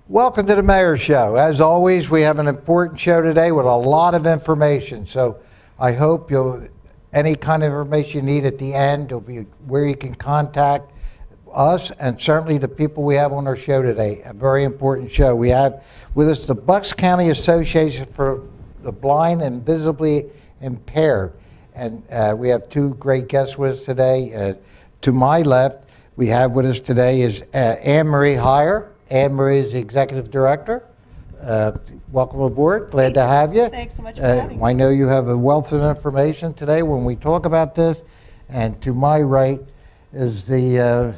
Welcome to the Mayor's Show. As always, we have an important show today with a lot of information. So I hope any kind of information you need at the end, will be where you can contact us and certainly the people we have on our show today. A very important show. We have with us the Bucks County Association for the Blind and Visibly Impaired. And we have two great guests with us today. To my left, we have with us today is Anne-Marie Hyer. Anne-Marie is the Executive Director. Welcome aboard. Glad to have you. Thanks so much for having me. I know you have a wealth of information today when we talk about this. And to my right is the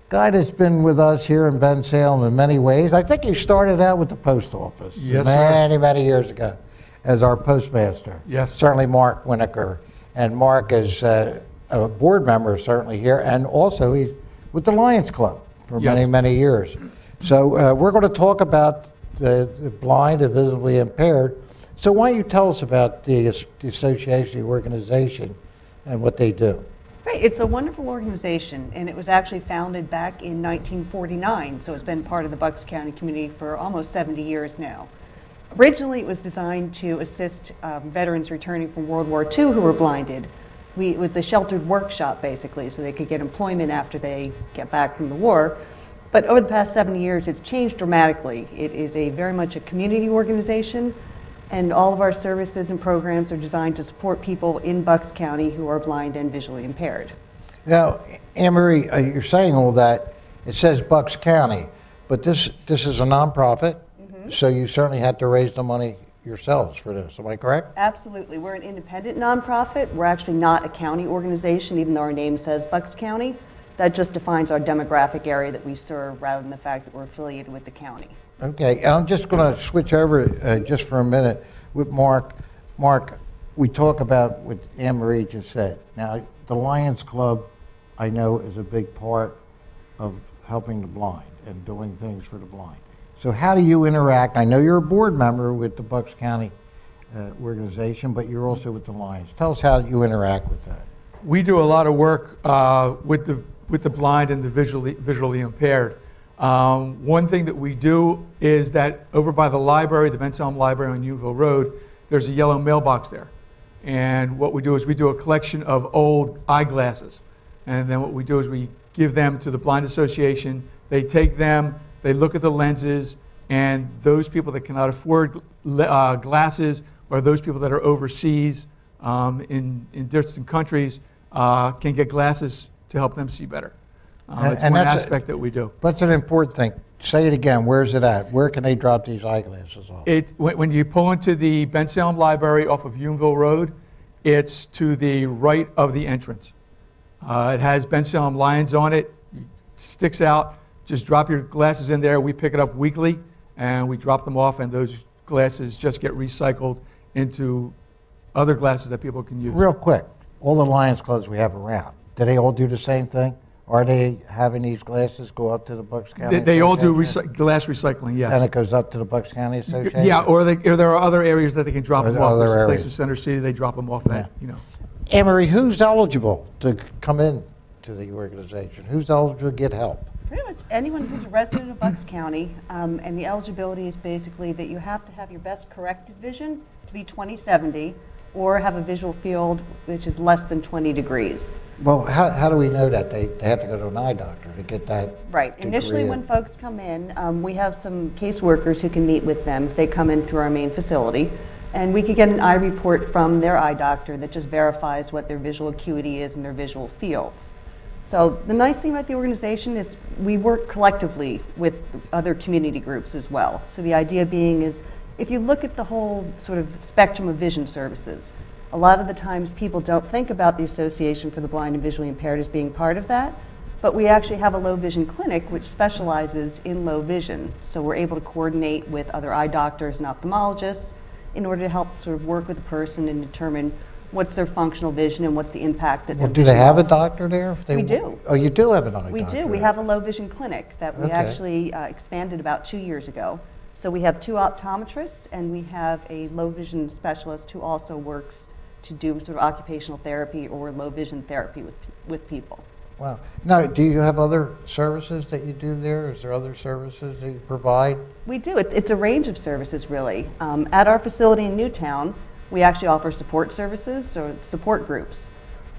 guy that's been with us here in Bensalem in many ways. I think you started out with the post office many years ago as our postmaster. Yes. Certainly Marc Winokur. And Marc is a board member certainly here, and also he's with the Lions Club for many years. So we're going to talk about the blind and visibly impaired. So why don't you tell us about the association, the organization, and what they do? Right, it's a wonderful organization, and it was actually founded back in 1949, so it's been part of the Bucks County community for almost 70 years now. Originally, it was designed to assist veterans returning from World War II who were blinded. It was a sheltered workshop, basically, so they could get employment after they get back from the war. But over the past 70 years, it's changed dramatically. It is very much a community organization, and all of our services and programs are designed to support people in Bucks County who are blind and visually impaired. Now, Anne-Marie, you're saying all that. It says Bucks County, but this is a nonprofit, so you certainly had to raise the money yourselves for this. Am I correct? Absolutely. We're an independent nonprofit. We're actually not a county organization, even though our name says Bucks County. That just defines our demographic area that we serve rather than the fact that we're affiliated with the county. Okay, and I'm just going to switch over just for a minute with Marc. Marc, we talk about what Anne-Marie just said. Now, the Lions Club, I know, is a big part of helping the blind and doing things for the blind. So how do you interact? I know you're a board member with the Bucks County organization, but you're also with the Lions. Tell us how you interact with that. We do a lot of work with the blind and the visually impaired. One thing that we do is that over by the library, the Bensalem Library on Unionville Road, there's a yellow mailbox there. And what we do is we do a collection of old eyeglasses. And then what we do is we give them to the Blind Association. They take them, they look at the lenses, and those people that cannot afford glasses or those people that are overseas in distant countries can get glasses to help them see better. It's one aspect that we do. That's an important thing. Say it again. Where's it at? Where can they drop these eyeglasses off? When you pull into the Bensalem Library off of Unionville Road, it's to the right of the entrance. It has Bensalem Lions on it. It sticks out. Just drop your glasses in there. We pick it up weekly, and we drop them off, and those glasses just get recycled into other glasses that people can use. Real quick, all the Lions clubs we have around, do they all do the same thing? Are they having these glasses go up to the Bucks County? They all do glass recycling, yes. And it goes up to the Bucks County Association? Yeah, or there are other areas that they can drop them off. Other There's a place areas. in Center City they drop them off at, you know. Anne-Marie, who's eligible to come in to the organization? Who's eligible to get help? Pretty much anyone who's a resident of Bucks County, and the eligibility is basically that you have to have your best corrected vision to be 20/70, or have a visual field which is less than 20 degrees. Well, how do we know that? They have to go to an eye doctor to get that Right. Initially, when folks come in, we have some caseworkers who can meet with them if they come in through our main facility, and we could get an eye report from their eye doctor that just verifies what their visual acuity is and their visual fields. So the nice thing about the organization is we work collectively with other community groups as well. So the idea being is if you look at the whole sort of spectrum of vision services, a lot of the times people don't think about the Association for the Blind and Visually Impaired as being part of that, but we actually have a low vision clinic which specializes in low vision. So we're able to coordinate with other eye doctors and ophthalmologists in order to help sort of work with the person and determine what's their functional vision and what's the impact that Well, do they have a doctor there? If they We do. Oh, you do have an eye doctor? We do. We have a low vision clinic that we actually expanded about 2 years ago. So we have 2 optometrists, and we have a low vision specialist who also works to do sort of occupational therapy or low vision therapy with people. Wow. Now, do you have other services that you do there? Is there other services that you provide? We do. It's a range of services, really. At our facility in Newtown, we actually offer support services, so support groups.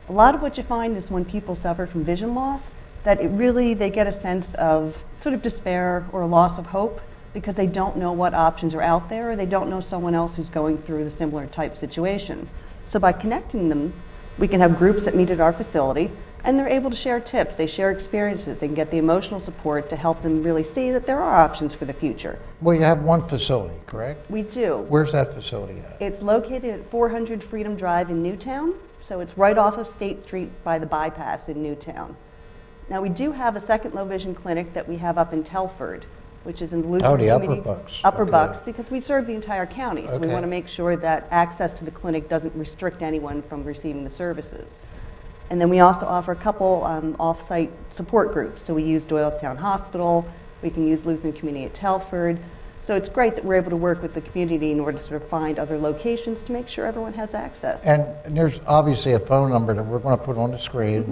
A lot of what you find is when people suffer from vision loss, that they get a sense of sort of despair or a loss of hope because they don't know what options are out there, or they don't know someone else who's going through the similar type situation. So by connecting them, we can have groups that meet at our facility, and they're able to share tips, they share experiences, they can get the emotional support to help them really see that there are options for the future. Well, you have one facility, correct? We do. Where's that facility at? It's located at 400 Freedom Drive in Newtown, so it's right off of State Street by the bypass in Newtown. Now, we do have a second low vision clinic that we have up in Telford, which is in the Lutheran the Upper community. Bucks. Upper Okay. Bucks, because we serve the entire county, so we Okay. want to make sure that access to the clinic doesn't restrict anyone from receiving the services. And then we also offer a couple off-site support groups. So we use Doylestown Hospital, we can use Lutheran Community at Telford. So it's great that we're able to work with the community in order to sort of find other locations to make sure everyone has access. And there's obviously a phone number that we're going to put on the screen,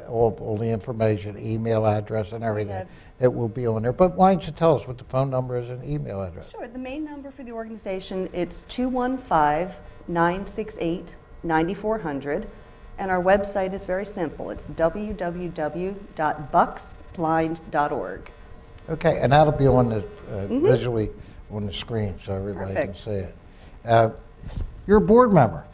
all the information, email address and everything. Good. It will be on there. But why don't you tell us what the phone number is and email address? Sure, the main number for the organization, it's 215-968-9400. And our website is very simple. It's www.bucksblind.org. Okay, and that'll be on the visually on the screen so everybody Perfect. can see it. You're a board member.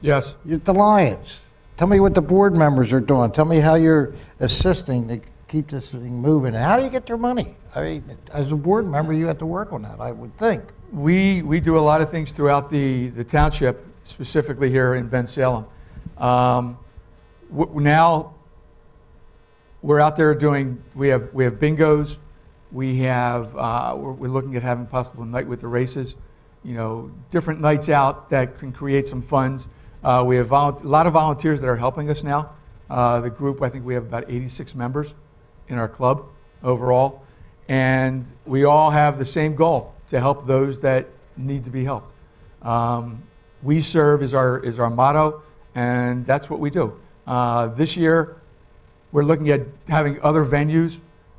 Yes. You're at the Lions. Tell me what the board members are doing. Tell me how you're assisting to keep this thing moving. And how do you get their money? I mean, as a board member, you have to work on that, I would think. We do a lot of things throughout the township, specifically here in Bensalem. Now we're out there doing, we have bingos, we're looking at having possible night with the races, different nights out that can create some funds. We have a lot of volunteers that are helping us now. The group, I think we have about 86 members in our club overall, and we all have the same goal, to help those that need to be helped. We serve is our motto, and that's what we do. This year, we're looking at having other venues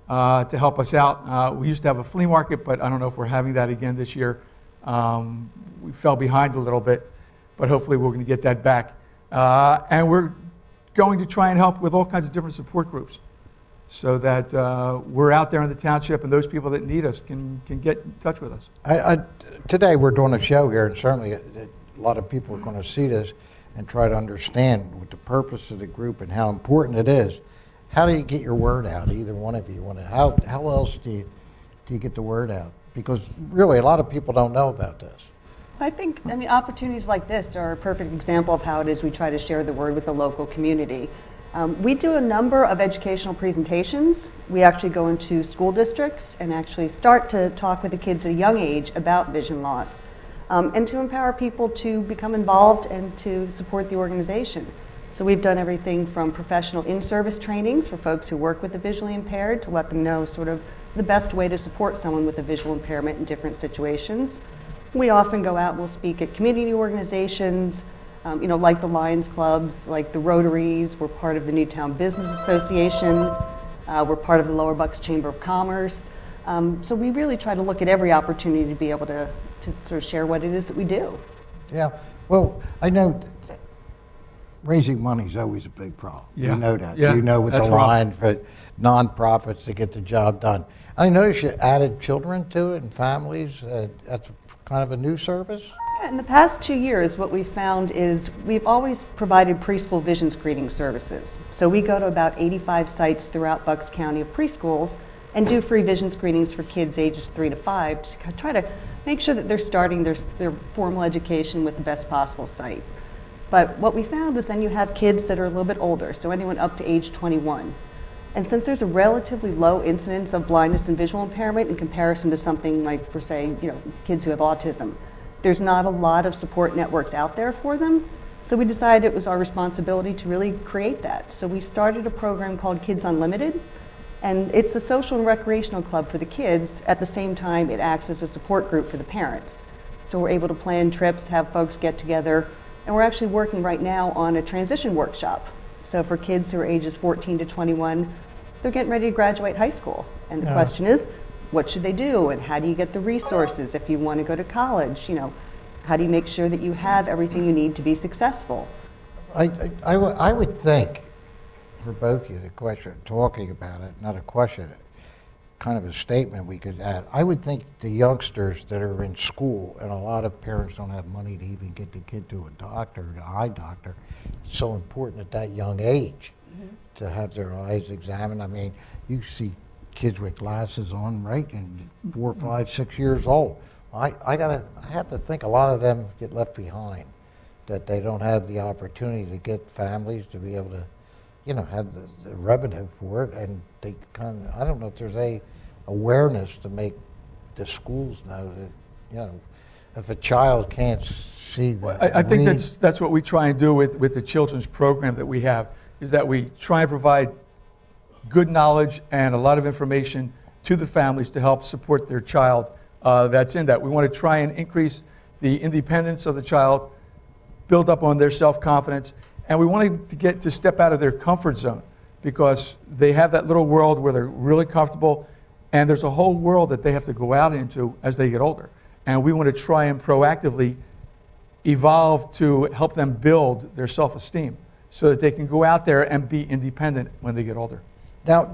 to help us out. We used to have a flea market, but I don't know if we're having that again this year. We fell behind a little bit, but hopefully we're going to get that back. And we're going to try and help with all kinds of different support groups so that we're out there in the township and those people that need us can get in touch with us. Today we're doing a show here, and certainly a lot of people are going to see this and try to understand what the purpose of the group and how important it is. How do you get your word out? Either one of you want to. How else do you get the word out? Because really, a lot of people don't know about this. I mean, opportunities like this are a perfect example of how it is we try to share the word with the local community. We do a number of educational presentations. We actually go into school districts and actually start to talk with the kids at a young age about vision loss, and to empower people to become involved and to support the organization. So we've done everything from professional in-service trainings for folks who work with the visually impaired to let them know sort of the best way to support someone with a visual impairment in different situations. We often go out, we'll speak at community organizations, like the Lions Clubs, like the Rotaries. We're part of the Newtown Business Association. We're part of the Lower Bucks Chamber of Commerce. So we really try to look at every opportunity to be able to sort of share what it is that we do. Yeah. Well, I know raising money is always a big problem. Yeah. You know that. Yeah, You know with the that's rough. line for nonprofits to get the job done. I noticed you added children to it and families. That's kind of a new service. Yeah, in the past 2 years, what we've found is we've always provided preschool vision screening services. So we go to about 85 sites throughout Bucks County of preschools and do free vision screenings for kids ages 3 to 5 to try to make sure that they're starting their formal education with the best possible site. But what we found was then you have kids that are a little bit older, so anyone up to age 21. And since there's a relatively low incidence of blindness and visual impairment in comparison to something like, for say, kids who have autism, there's not a lot of support networks out there for them. So we decided it was our responsibility to really create that. So we started a program called Kids Unlimited, and it's a social and recreational club for the kids. At the same time, it acts as a support group for the parents. So we're able to plan trips, have folks get together, and we're actually working right now on a transition workshop. So for kids who are ages 14 to 21, they're getting ready to graduate high school. And the Yeah. question is, what should they do? And how do you get the resources if you want to go to college? You know, how do you make sure that you have everything you need to be successful? I would think, for both of you, the question, talking about it, not a question, kind of a statement we could add. I would think the youngsters that are in school, and a lot of parents don't have money to even get the kid to a doctor, an eye doctor, it's so important at that young age to have their eyes examined. I mean, you see kids with glasses on, right, and 4, 5, 6 years old. I have to think a lot of them get left behind, that they don't have the opportunity to get families to be able to, you know, have the revenue for it, and they kind of, I don't know if there's a awareness to make the schools know that, you know, if a child can't see the I think read- that's what we try and do with the children's program that we have, is that we try and provide good knowledge and a lot of information to the families to help support their child that's in that. We want to try and increase the independence of the child, build up on their self-confidence, and we want to get to step out of their comfort zone, because they have that little world where they're really comfortable, and there's a whole world that they have to go out into as they get older. And we want to try and proactively evolve to help them build their self-esteem so that they can go out there and be independent when they get older. Now,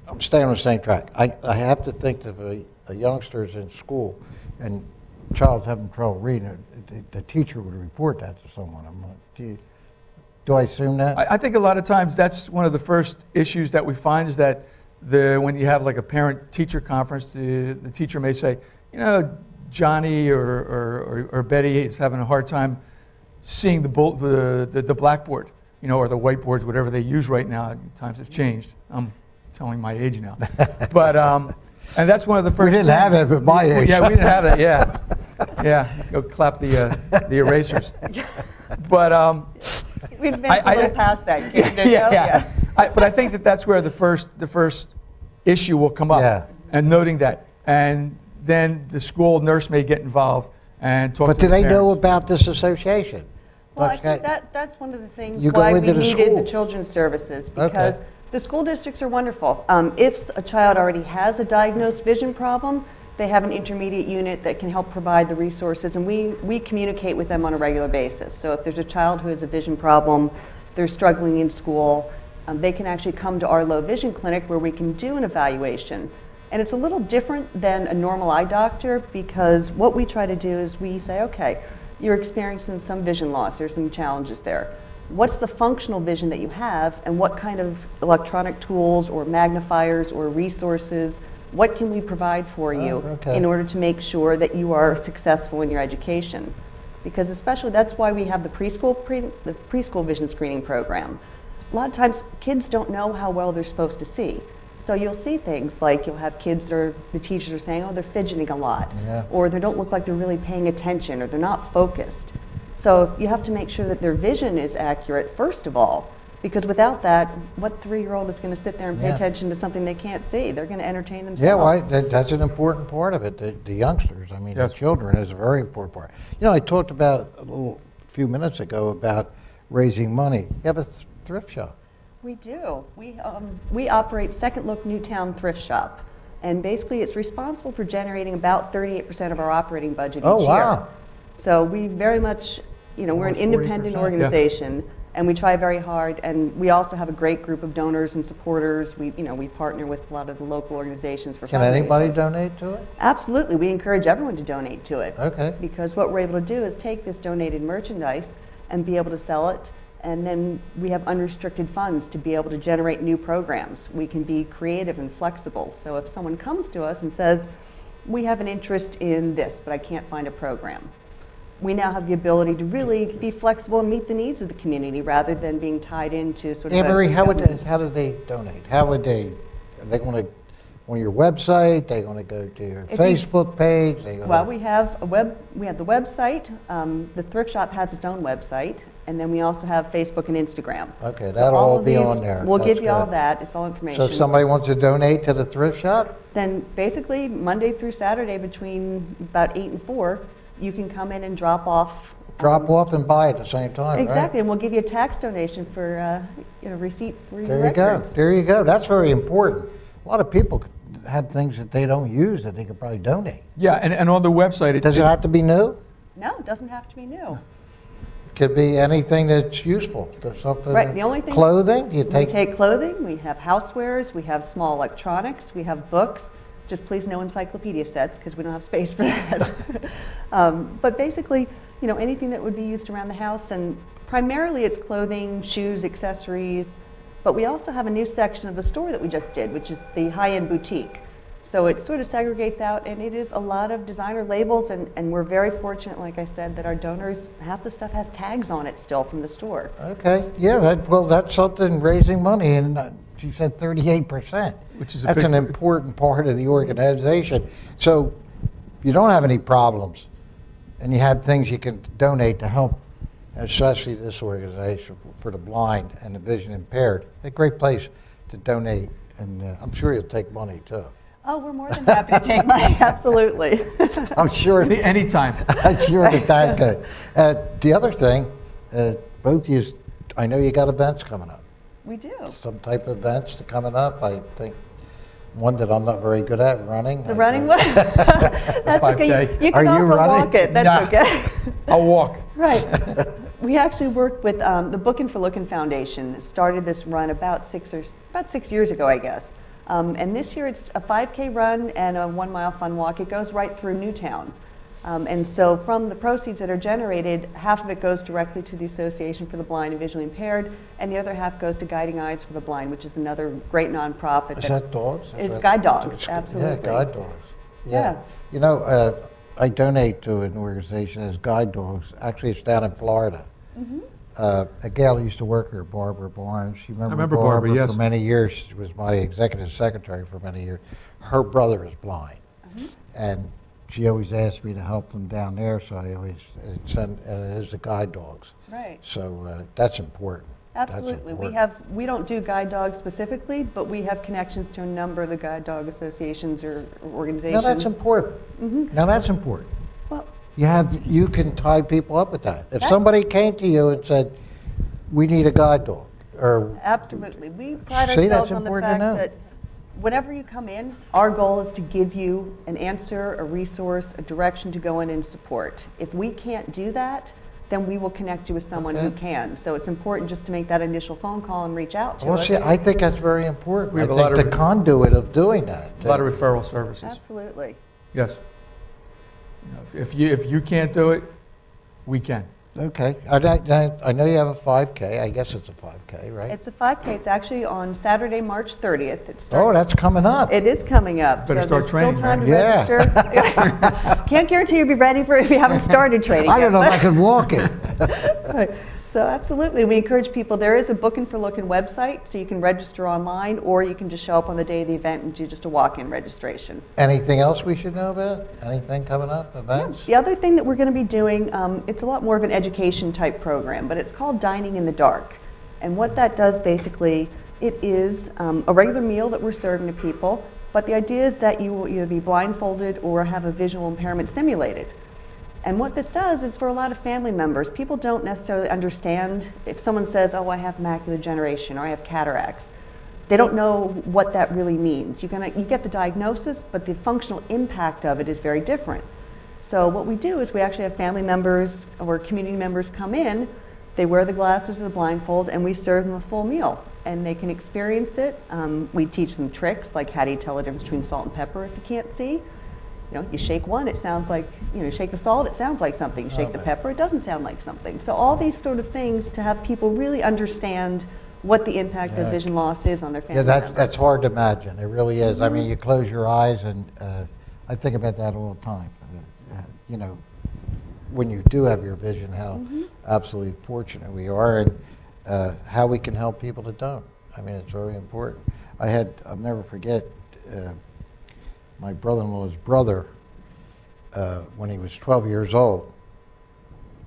I'm staying on the same track. I have to think of a youngster's in school and child's having trouble reading it, the teacher would report that to someone. Do I assume that? I think a lot of times that's one of the first issues that we find, is that when you have like a parent-teacher conference, the teacher may say, you know, Johnny or Betty is having a hard time seeing the blackboard, you know, or the whiteboards, whatever they use right now. Times have changed. I'm telling my age now. But, and that's one of the first We didn't have it at my age. Yeah, we didn't have it, yeah. Yeah, go clap the erasers. But, We've been a little past that, kids, didn't you? yeah. But I think that's where the first issue will come up, Yeah. and noting that. And then the school nurse may get involved and talk But to do the they know parents. about this association? Well, I Okay. think that's one of the things You go why we into the needed the schools. children's services, Okay. because the school districts are wonderful. If a child already has a diagnosed vision problem, they have an intermediate unit that can help provide the resources, and we communicate with them on a regular basis. So if there's a child who has a vision problem, they're struggling in school, they can actually come to our low vision clinic where we can do an evaluation. And it's a little different than a normal eye doctor, because what we try to do is we say, okay, you're experiencing some vision loss, there's some challenges there. What's the functional vision that you have, and what kind of electronic tools or magnifiers or resources, what can we provide for you okay. in order to make sure that you are successful in your education? Because especially that's why we have the preschool vision screening program. A lot of times kids don't know how well they're supposed to see. So you'll see things like you'll have kids that the teachers are saying, oh, they're fidgeting a lot, Yeah. or they don't look like they're really paying attention, or they're not focused. So you have to make sure that their vision is accurate, first of all, because without that, what 3-year-old is going to sit there and pay Yeah. attention to something they can't see? They're going to entertain themselves. Yeah, well, that's an important part of it, the youngsters. I mean, Yes. the children is a very important part. You know, I talked about a few minutes ago about raising money. You have a thrift shop. We do. We operate Second Look Newtown Thrift Shop, and basically it's responsible for generating about 38% of our operating budget Oh, each wow. year. So we very much, you know, we're an Almost 40%, independent yeah. organization, and we try very hard, and we also have a great group of donors and supporters. We partner with a lot of the local organizations for Can anybody fundraisers. donate to it? Absolutely. We encourage everyone to donate to it. Okay. Because what we're able to do is take this donated merchandise and be able to sell it, and then we have unrestricted funds to be able to generate new programs. We can be creative and flexible. So if someone comes to us and says, we have an interest in this, but I can't find a program, we now have the ability to really be flexible and meet the needs of the community rather than being tied into sort of Anne Marie, how do government. they donate? Are they going to, on your website, they're going to go to your If you- Facebook page? They gonna- Well, we have the website. The thrift shop has its own website, and then we also have Facebook and Instagram. Okay, So that'll all of be these- on there. We'll give That's you all good. that. It's all information. So if somebody wants to donate to the thrift shop? Then basically Monday through Saturday between about 8 and 4, you can come in and drop off Drop off and buy at the same time, right? Exactly, and we'll give you a tax donation for, receipt for your There you go. records. There you go. That's very important. A lot of people have things that they don't use that they could probably donate. Yeah, and on the website, Does it have to be new? No, it doesn't have to be new. Could be anything that's useful. There's something. Right, the only thing- Clothing? You We take. take clothing, we have housewares, we have small electronics, we have books. Just please no encyclopedia sets because we don't have space for that. But basically, anything that would be used around the house, and primarily it's clothing, shoes, accessories. But we also have a new section of the store that we just did, which is the high-end boutique. So it sort of segregates out, and it is a lot of designer labels, and we're very fortunate, like I said, that our donors, half the stuff has tags on it still from the store. Okay, yeah, that's something, raising money, and she said 38%. Which is a That's big- an important part of the organization. So if you don't have any problems, and you have things you can donate to help, especially this organization for the blind and the vision impaired, a great place to donate, and I'm sure you'll take money too. Oh, we're more than happy to take money, absolutely. I'm sure. Anytime. I'm sure that good. The other thing, both you, I know you got events coming up. We do. Some type of events coming up. I think one that I'm not very good at, running. The running one? That's okay. 5K. You Are can you also running? walk it. That's Nah. okay. I'll walk. Right. We actually worked with the Bookin' for Lookin' Foundation. Started this run about 6 years ago, I guess. And this year it's a 5K run and a 1 mile fun walk. It goes right through Newtown. And so from the proceeds that are generated, half of it goes directly to the Association for the Blind and Visually Impaired, and the other half goes to Guiding Eyes for the Blind, which is another great nonprofit. Is that dogs? It's guide dogs, absolutely. Yeah, guide dogs. Yeah. You know, I donate to an organization as Guide Dogs. Actually, it's down in Florida. A gal used to work here, Barbara Barnes. You remember Barbara, yes. For many years. She was my executive secretary for many years. Her brother is blind, and she always asked me to help them down there, so I always send, and it is the guide dogs. Right. So that's important. That's Absolutely. important. We don't do guide dogs specifically, but we have connections to a number of the guide dog associations or Now organizations. that's important. Now that's important. Well, You can tie people up with that. If That's- somebody came to you and said, "We need a guide dog," or absolutely. We pride See, that's ourselves on the important to fact know. that whenever you come in, our goal is to give you an answer, a resource, a direction to go in and support. If we can't do that, then we will connect you with someone who Okay. can. So it's important just to make that initial phone call and reach out to well, us. see, I think that's very important. We I have a think lot the of- conduit of doing that. A lot of referral services. Absolutely. Yes. If you can't do it, we can. Okay. I know you have a 5K. I guess it's a 5K, right? It's a 5K. It's actually on Saturday, March 30th. It Oh, starts. that's coming up. It is coming up. Better so start there's training, still time right? to Yeah. register. Can't guarantee you'll be ready for it if you haven't started training I yet, don't know if I but- could walk it. Right. So absolutely, we encourage people. There is a Bookin' for Lookin' website, so you can register online, or you can just show up on the day of the event and do just a walk-in registration. Anything else we should know about? Anything coming up? Events? The other thing that we're going to be doing, it's a lot more of an education type program, but it's called Dining in the Dark. And what that does basically, it is a regular meal that we're serving to people, but the idea is that you will either be blindfolded or have a visual impairment simulated. And what this does is for a lot of family members, people don't necessarily understand if someone says, oh, I have macular degeneration or I have cataracts. They don't know what that really means. You get the diagnosis, but the functional impact of it is very different. So what we do is we actually have family members or community members come in, they wear the glasses or the blindfold, and we serve them a full meal. And they can experience it. We teach them tricks, like how do you tell the difference between salt and pepper if you can't see. You shake one, it sounds like, shake the salt, it sounds like something. You shake the pepper, it doesn't sound like something. So all these sort of things to have people really understand what the impact of vision loss is on their family Yeah, members. that's hard to imagine. It really is. I mean, you close your eyes, and I think about that all the time. When you do have your vision, how absolutely fortunate we are, and how we can help people that don't. I mean, it's very important. I'll never forget, my brother-in-law's brother, when he was 12 years old,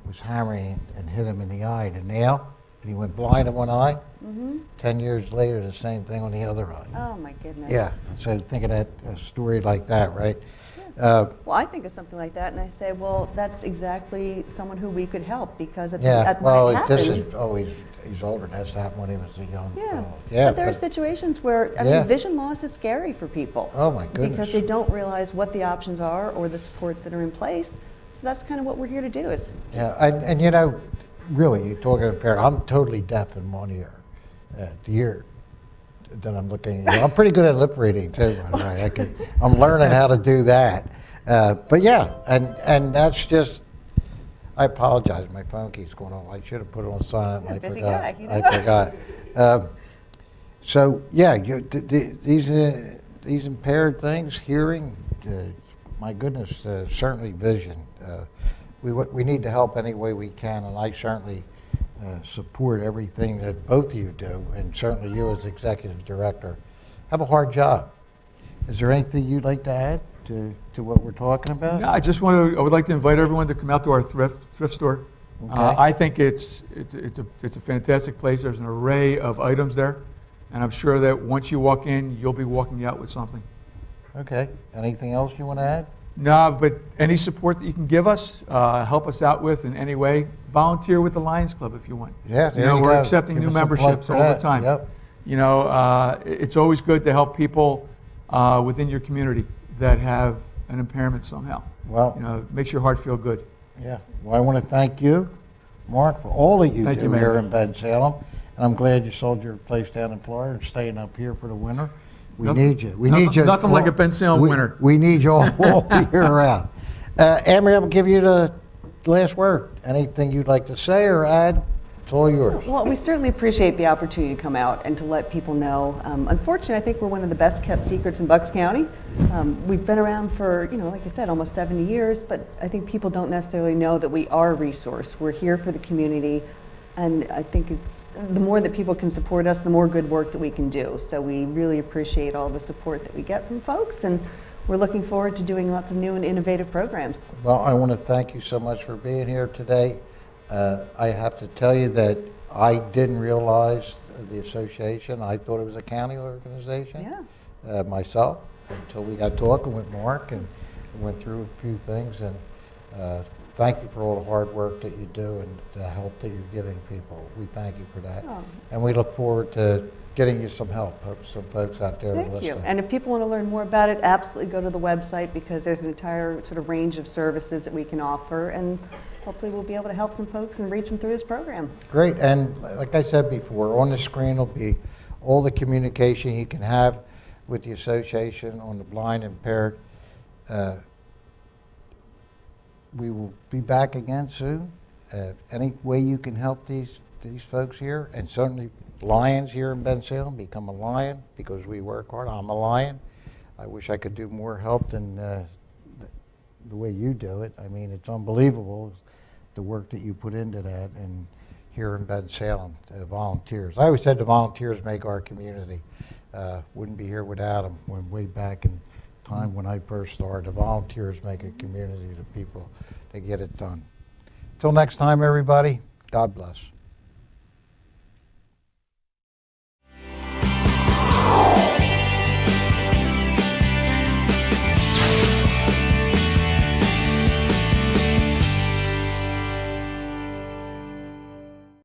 was hammering and hit him in the eye, the nail, and he went blind in one eye. 10 years later, the same thing on the other eye. Oh my goodness. Yeah, so think of that, a story like that, right? Uh, Well, I think of something like that, and I say, well, that's exactly someone who we could help, because when Yeah, it well, happens, this is always, he's older, that's happened when he was a young yeah. fellow. Yeah, But there are situations where, Yeah. vision loss is scary for people. Oh, my goodness. Because they don't realize what the options are or the supports that are in place. So that's kind of what we're here to do is. Yeah, and you know, really, you're talking impaired, I'm totally deaf in one ear. The ear that I'm looking at you. I'm pretty good at lip reading too, by the way. I'm learning how to do that. But yeah, and that's just, I apologize, my phone keeps going off. I should have put it on silent, and You're a I busy forgot. guy, you I know. forgot. So yeah, these impaired things, hearing, my goodness, certainly vision. We need to help any way we can, and I certainly support everything that both of you do, and certainly you as executive director have a hard job. Is there anything you'd like to add to what we're talking about? Yeah, I would like to invite everyone to come out to our thrift store. Okay. I think it's a fantastic place. There's an array of items there, and I'm sure that once you walk in, you'll be walking out with something. Okay. Anything else you want to add? No, but any support that you can give us, help us out with in any way, volunteer with the Lions Club if you want. Yeah, there you we're go. accepting Give new us some plug memberships for all the that. time. Yep. You know, it's always good to help people within your community that have an impairment somehow. Well, You know, it makes your heart feel good. yeah. Well, I want to thank you, Mark, for all that you Thank do you, here Mayor. in Bensalem. And I'm glad you sold your place down in Florida and staying up here for the winter. We Nothing- need you. We nothing- need you. nothing like a Bensalem we- winter. We need you all year round. Amory, I'm going to give you the last word. Anything you'd like to say or add? It's all yours. Well, we certainly appreciate the opportunity to come out and to let people know. Unfortunately, I think we're one of the best kept secrets in Bucks County. We've been around for, like I said, almost 70 years, but I think people don't necessarily know that we are a resource. We're here for the community, and I think it's the more that people can support us, the more good work that we can do. So we really appreciate all the support that we get from folks, and we're looking forward to doing lots of new and innovative programs. Well, I want to thank you so much for being here today. I have to tell you that I didn't realize the association. I thought it was a county organization myself until we got talking with Marc and went through a few things. And thank you for all the hard work that you do and the help that you're giving people. We thank you for that. Oh. And we look forward to getting you some help. Hope some folks out there are Thank listening. you. And if people want to learn more about it, absolutely go to the website, because there's an entire sort of range of services that we can offer, and hopefully we'll be able to help some folks and reach them through this program. Great, and like I said before, on the screen will be all the communication you can have with the association on the blind and impaired. We will be back again soon. Any way you can help these folks here, and certainly Lions here in Bensalem, become a Lion, because we work hard. I'm a Lion. I wish I could do more help than the way you do it. I mean, it's unbelievable, the work that you put into that, and here in Bensalem, volunteers. I always said the volunteers make our community. Wouldn't be here without them. When way back in time when I first started, the volunteers make a community, the people that get it done. Till next time, everybody, God bless.